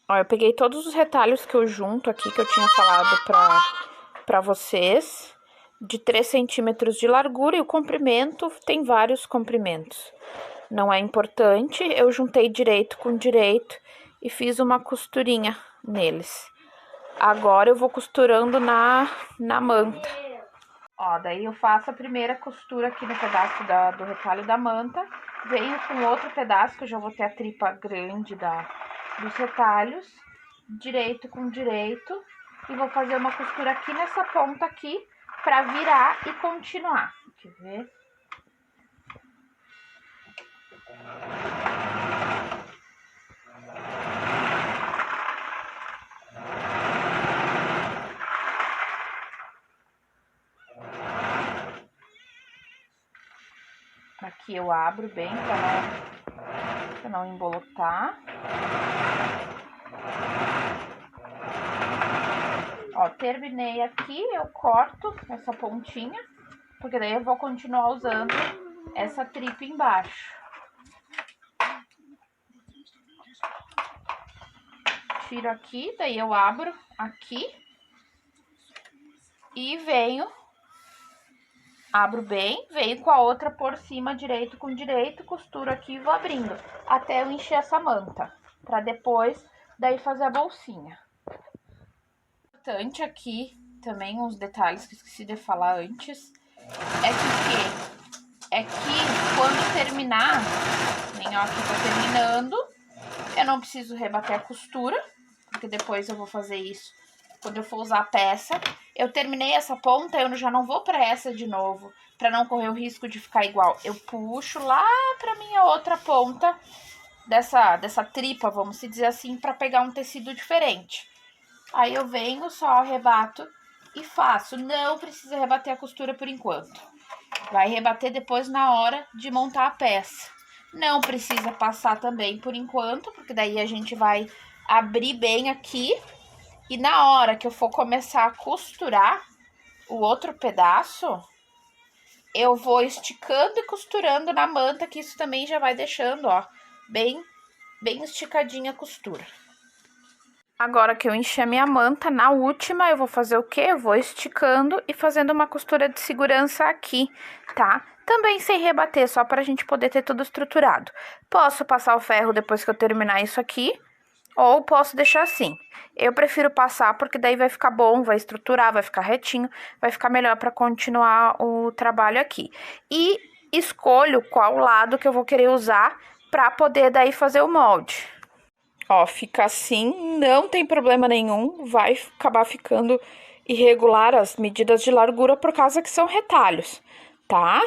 Ó, eu peguei todos os retalhos que eu junto aqui, que eu tinha falado pra vocês, de 3 centímetros de largura, e o comprimento tem vários comprimentos. Não é importante, eu juntei direito com direito e fiz uma costurinha neles. Agora eu vou costurando na manta. Ó, daí eu faço a primeira costura aqui no pedaço do retalho da manta. Venho com outro pedaço, que eu já vou ter a tripa grande dos retalhos. Direito com direito. E vou fazer uma costura aqui nessa ponta aqui, pra virar e continuar. Quer ver? Aqui eu abro bem pra não embolotar. Ó, terminei aqui, eu corto essa pontinha, porque daí eu vou continuar usando essa tripa embaixo. Tiro aqui, daí eu abro aqui e abro bem, venho com a outra por cima, direito com direito, costuro aqui e vou abrindo, até eu encher essa manta, pra depois, daí fazer a bolsinha. Importante aqui, também uns detalhes que esqueci de falar antes, é que quando terminar, nem ó, aqui tá terminando, eu não preciso rebater a costura, porque depois eu vou fazer isso quando eu for usar a peça. Eu terminei essa ponta, eu já não vou pra essa de novo, pra não correr o risco de ficar igual. Eu puxo lá pra minha outra ponta dessa tripa, vamos dizer assim, pra pegar um tecido diferente. Aí eu venho, só rebato e faço. Não precisa rebater a costura por enquanto. Vai rebater depois na hora de montar a peça. Não precisa passar também por enquanto, porque daí a gente vai abrir bem aqui. E na hora que eu for começar a costurar o outro pedaço, eu vou esticando e costurando na manta, que isso também já vai deixando, ó, bem esticadinha a costura. Agora que eu enchi a minha manta, na última eu vou fazer o quê? Eu vou esticando e fazendo uma costura de segurança aqui, tá? Também sem rebater, só pra gente poder ter tudo estruturado. Posso passar o ferro depois que eu terminar isso aqui, ou posso deixar assim. Eu prefiro passar porque daí vai ficar bom, vai estruturar, vai ficar retinho, vai ficar melhor para continuar o trabalho aqui. E escolho qual lado que eu vou querer usar para poder daí fazer o molde. Ó, fica assim, não tem problema nenhum, vai acabar ficando irregular as medidas de largura por causa que são retalhos, tá?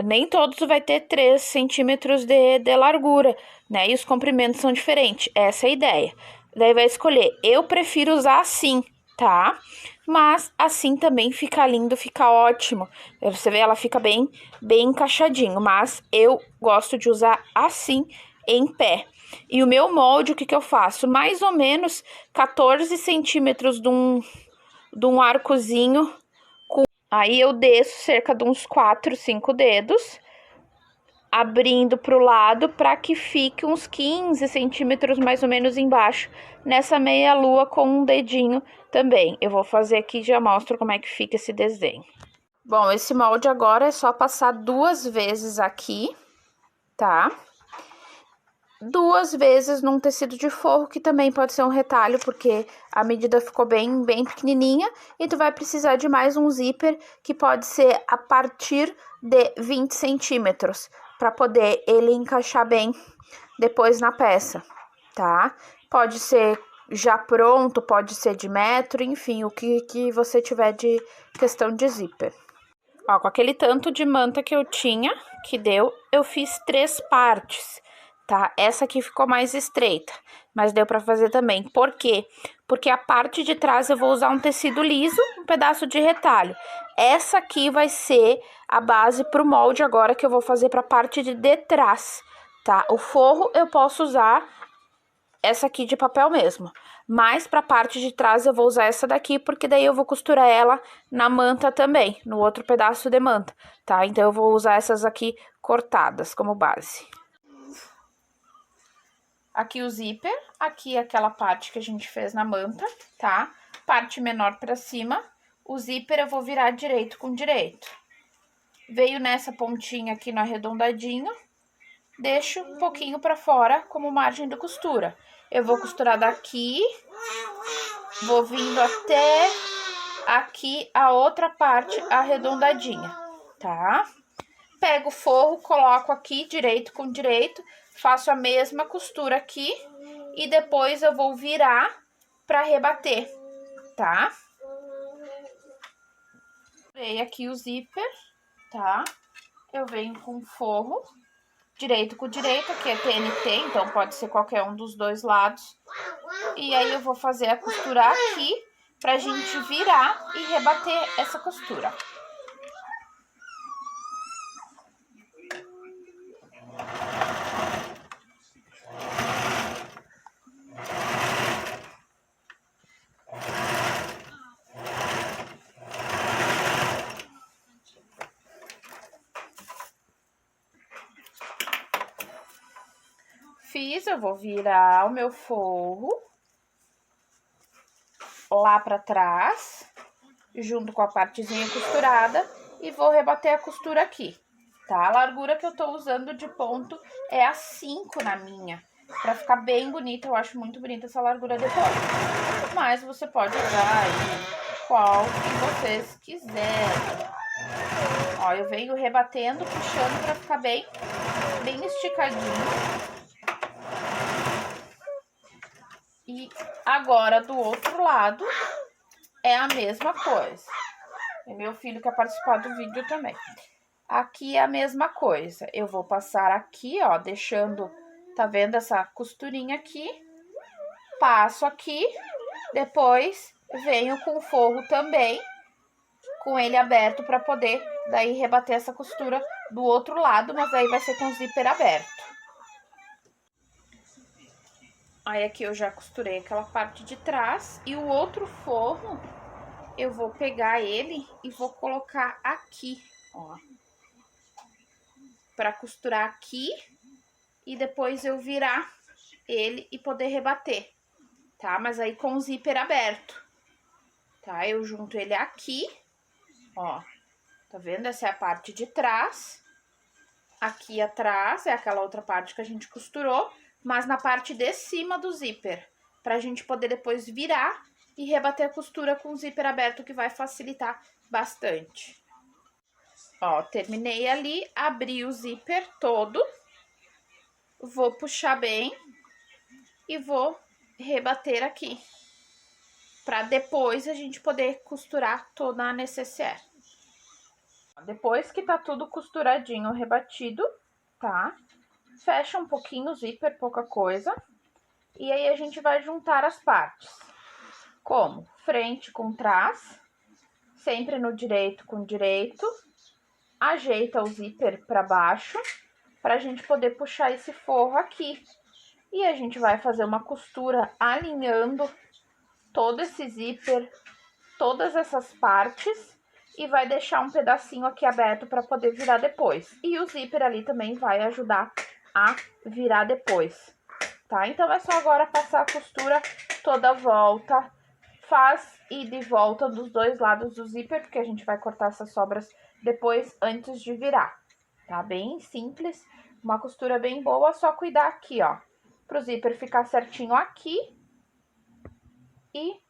Nem todos vai ter 3 centímetros de largura, né? E os comprimentos são diferentes, essa é a ideia. Daí vai escolher, eu prefiro usar assim, tá? Mas assim também fica lindo, fica ótimo. Você vê, ela fica bem encaixadinho, mas eu gosto de usar assim, em pé. E o meu molde, o que eu faço? Mais ou menos 14 centímetros de um arcozinho. Aí eu desço cerca de uns 4, 5 dedos, abrindo pro lado para que fique uns 15 centímetros mais ou menos embaixo, nessa meia lua com um dedinho também. Eu vou fazer aqui e já mostro como é que fica esse desenho. Bom, esse molde agora é só passar 2 vezes aqui, tá? 2 vezes num tecido de forro, que também pode ser um retalho, porque a medida ficou bem pequenininha. E tu vai precisar de mais um zíper, que pode ser a partir de 20 centímetros, para poder ele encaixar bem depois na peça, tá? Pode ser já pronto, pode ser de metro, enfim, o que você tiver de questão de zíper. Ó, com aquele tanto de manta que eu tinha, que deu, eu fiz 3 partes, tá? Essa aqui ficou mais estreita, mas deu pra fazer também. Por quê? Porque a parte de trás eu vou usar um tecido liso, um pedaço de retalho. Essa aqui vai ser a base pro molde agora que eu vou fazer pra parte de trás, tá? O forro eu posso usar essa aqui de papel mesmo, mas pra parte de trás eu vou usar essa daqui, porque daí eu vou costurar ela na manta também, no outro pedaço de manta, tá? Então eu vou usar essas aqui cortadas como base. aqui o zíper, aqui aquela parte que a gente fez na manta, tá? Parte menor pra cima, o zíper eu vou virar direito com direito. Veio nessa pontinha aqui no arredondadinho, deixo um pouquinho pra fora como margem de costura. Eu vou costurar daqui, vou vindo até aqui a outra parte arredondadinha, tá? Pego o forro, coloco aqui direito com direito, faço a mesma costura aqui e depois eu vou virar pra rebater, tá? Virei aqui o zíper, tá? Eu venho com o forro, direito com direito, aqui é TNT, então pode ser qualquer um dos dois lados. E aí eu vou fazer a costura aqui pra gente virar e rebater essa costura. Fiz, eu vou virar o meu forro lá pra trás, junto com a partezinha costurada, e vou rebater a costura aqui, tá? A largura que eu tô usando de ponto é a 5 na minha, pra ficar bem bonita. Eu acho muito bonita essa largura depois. Mas você pode usar aí qual que vocês quiserem. Ó, eu venho rebatendo, puxando pra ficar bem esticadinho. E agora, do outro lado, é a mesma coisa. E meu filho quer participar do vídeo também. Aqui é a mesma coisa. Eu vou passar aqui, ó, deixando, tá vendo essa costurinha aqui? Passo aqui, depois venho com o forro também, com ele aberto para poder daí rebater essa costura do outro lado, mas aí vai ser com o zíper aberto. Aí aqui eu já costurei aquela parte de trás e o outro forro eu vou pegar ele e vou colocar aqui, ó. Pra costurar aqui e depois eu virar ele e poder rebater, tá? Mas aí com o zíper aberto, tá? Eu junto ele aqui, ó. Tá vendo? Essa é a parte de trás. Aqui atrás é aquela outra parte que a gente costurou, mas na parte de cima do zíper, pra gente poder depois virar e rebater a costura com o zíper aberto, que vai facilitar bastante. Ó, terminei ali, abri o zíper todo, vou puxar bem e vou rebater aqui, pra depois a gente poder costurar toda a necessaire. Depois que tá tudo costuradinho, rebatido, tá? Fecha um pouquinho o zíper, pouca coisa. E aí a gente vai juntar as partes. Como? Frente com trás, sempre no direito com direito. Ajeita o zíper para baixo, pra gente poder puxar esse forro aqui. E a gente vai fazer uma costura alinhando todo esse zíper, todas essas partes, e vai deixar um pedacinho aqui aberto para poder virar depois. E o zíper ali também vai ajudar a virar depois, tá? Então é só agora passar a costura toda a volta, faz ida e volta dos dois lados do zíper, porque a gente vai cortar essas sobras depois antes de virar, tá? Bem simples, uma costura bem boa, só cuidar aqui, ó, pro zíper ficar certinho aqui e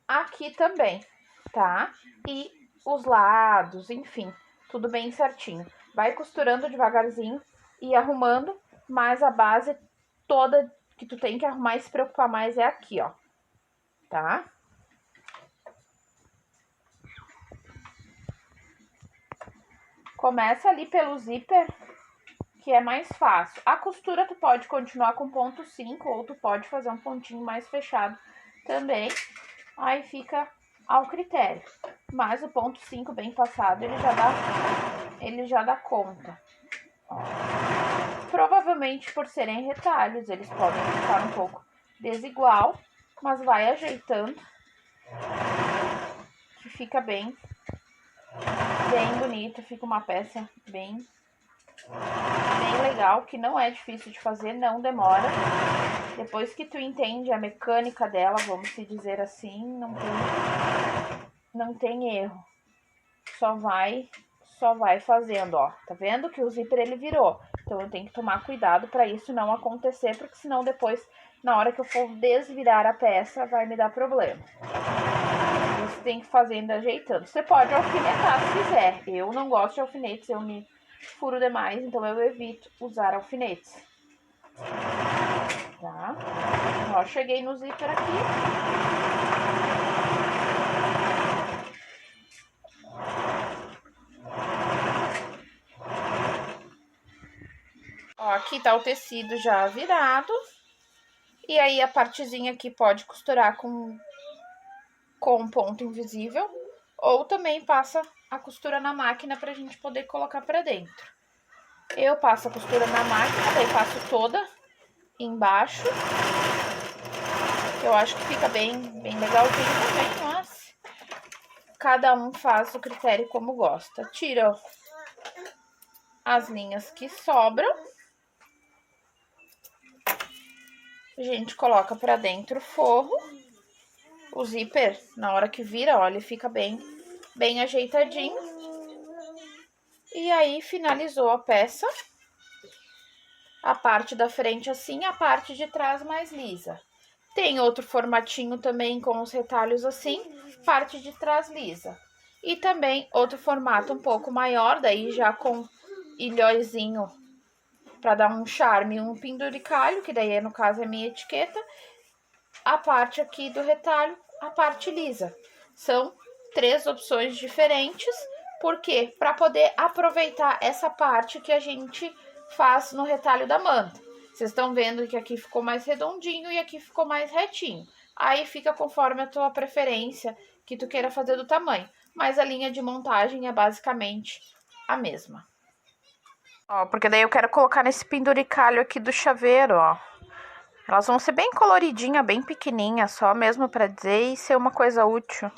aqui também, tá? E os lados, enfim, tudo bem certinho. Vai costurando devagarzinho e arrumando, mas a base toda que tu tem que arrumar e se preocupar mais é aqui, ó, tá? Começa ali pelo zíper, que é mais fácil. A costura tu pode continuar com ponto 5 ou tu pode fazer um pontinho mais fechado também, aí fica ao critério. Mas o ponto 5 bem passado, ele já dá conta. Ó. Provavelmente por serem retalhos, eles podem ficar um pouco desigual, mas vai ajeitando, que fica bem bonito, fica uma peça bem legal, que não é difícil de fazer, não demora. Depois que tu entende a mecânica dela, vamos se dizer assim, não tem erro. Só vai fazendo, ó. Tá vendo que o zíper ele virou? Então eu tenho que tomar cuidado para isso não acontecer, porque senão depois, na hora que eu for desvirar a peça, vai me dar problema. Você tem que ir fazendo ajeitando. Você pode alfinetar se quiser. Eu não gosto de alfinetes, eu me furo demais, então eu evito usar alfinetes. Tá? Ó, cheguei no zíper aqui. Ó, aqui tá o tecido já virado. E aí a partezinha aqui pode costurar com ponto invisível. Ou também passa a costura na máquina pra gente poder colocar pra dentro. Eu passo a costura na máquina, daí passo toda embaixo. Eu acho que fica bem legalzinho também, mas cada um faz o critério como gosta. Tira as linhas que sobram. A gente coloca pra dentro o forro. O zíper, na hora que vira, ó, ele fica bem ajeitadinho. E aí, finalizou a peça. A parte da frente assim, a parte de trás mais lisa. Tem outro formatinho também com os retalhos assim, parte de trás lisa. E também outro formato um pouco maior, daí já com ilhóizinho para dar um charme, um penduricalho, que daí no caso é minha etiqueta. A parte aqui do retalho, a parte lisa. São 3 opções diferentes, porque para poder aproveitar essa parte que a gente faz no retalho da manta. Vocês estão vendo que aqui ficou mais redondinho e aqui ficou mais retinho. Aí fica conforme a tua preferência que tu queira fazer do tamanho. Mas a linha de montagem é basicamente a mesma. Ó, porque daí eu quero colocar nesse penduricalho aqui do chaveiro, ó. Elas vão ser bem coloridinhas, bem pequenininhas, só mesmo para dizer e ser uma coisa útil.